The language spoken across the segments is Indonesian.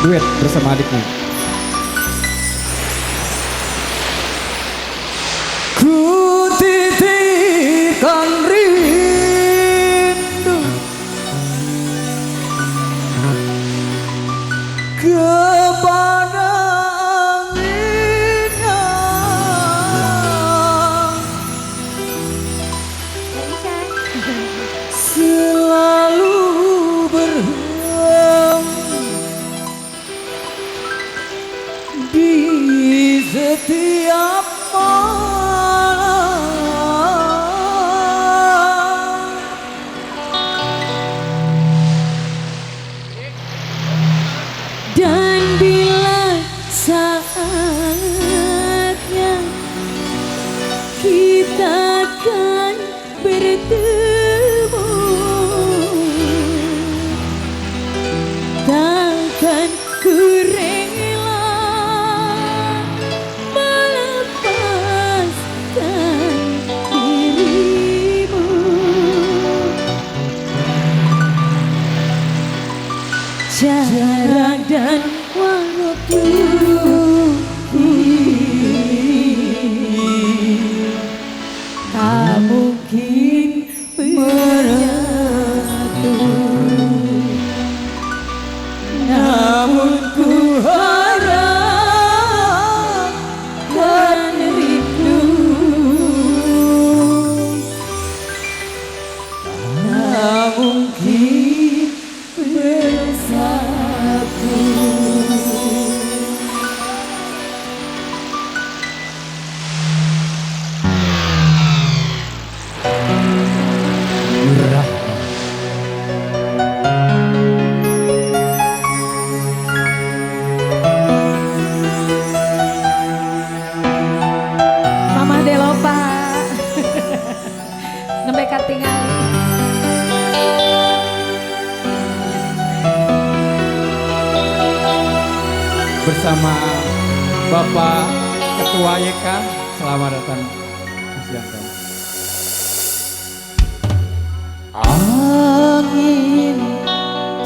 duet bersama adiknya. Ku titipkan rindu kepada anginnya, selalu berhembus di setiap malam. Dan bila saatnya kita akan bertemu, takkan ku rela melepaskan dirimu. Jarak dan waktu tak mungkin bersatu, namun ku harapkan rindu tak mungkin bersatu. Mama Delopa nembe katingali Bersama Bapak Ketua YK, selamat datang Mas Yanto. Angin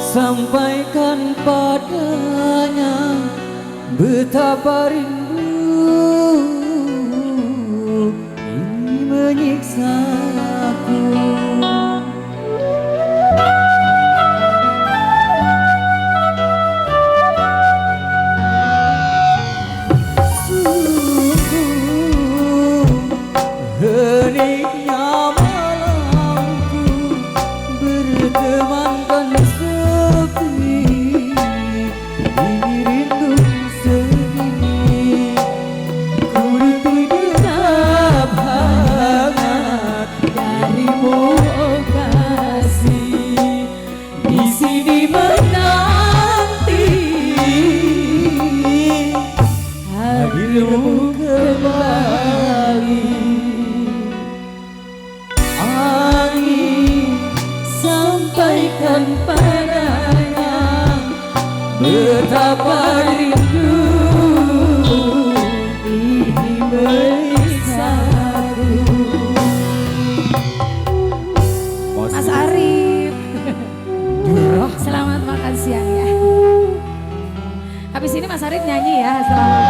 sampaikan padanya betapa rindu ini menyiksaku. Heniknya malamku bertemankan sepi, ini rindu sendiri. Ku tetap hangat darimu, oh kasih, di sini menanti hadirmu kembali. sampaikan padanya betapa rindu ini menyiksaku. Mas Arif, selamat makan siang ya. Habis ini Mas Arif nyanyi ya, selamat.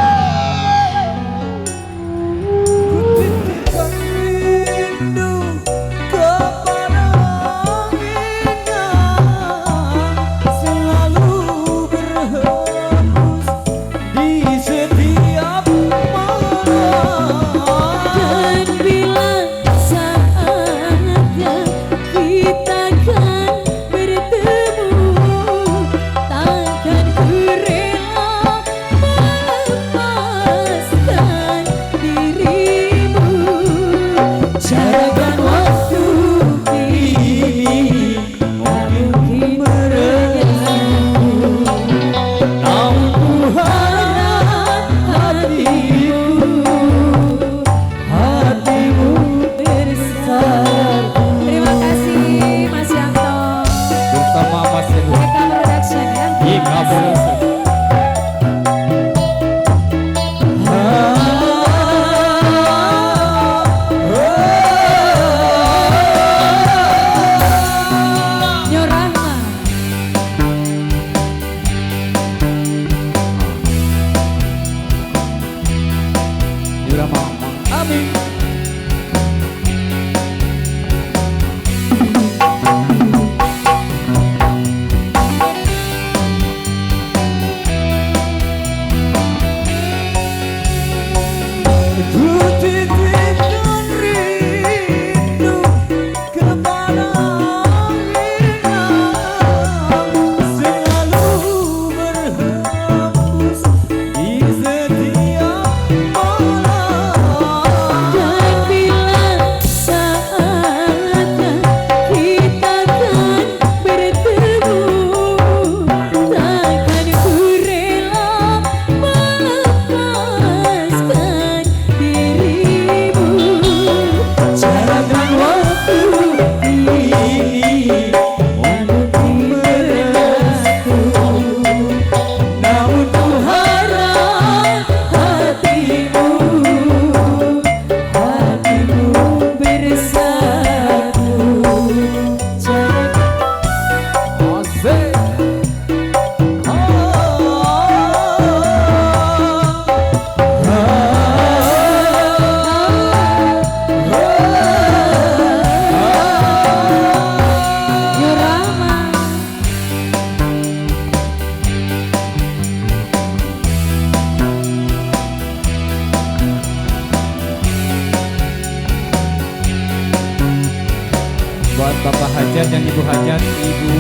hajat Ibu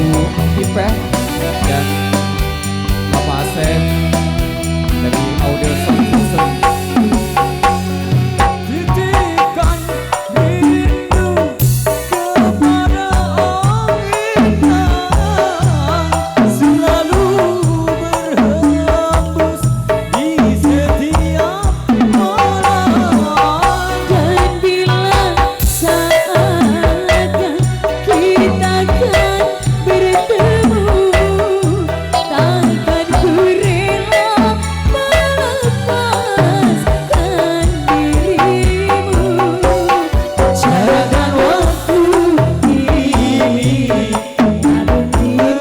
Ipeh dan Bapak Asep dari Audio Sound System. Titipkan rindu kepada angin yang selalu berhembus di setiap malam. Dan bila saatnya kita akan bertemu, takkan ku rela melepaskan dirimu. Jadikan waktu ini namun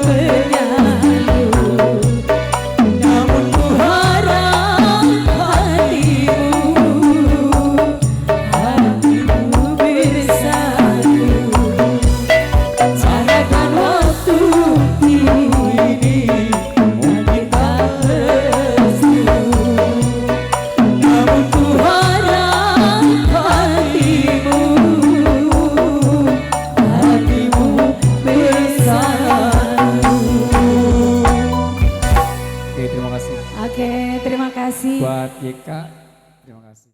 berlalu, namun ku harap hatimu bersatu. Jadikan waktu ini kita restu, namun ku harap hatimu bersatu. Oke, terima kasih Oke, terima kasih. buat YK. Terima kasih.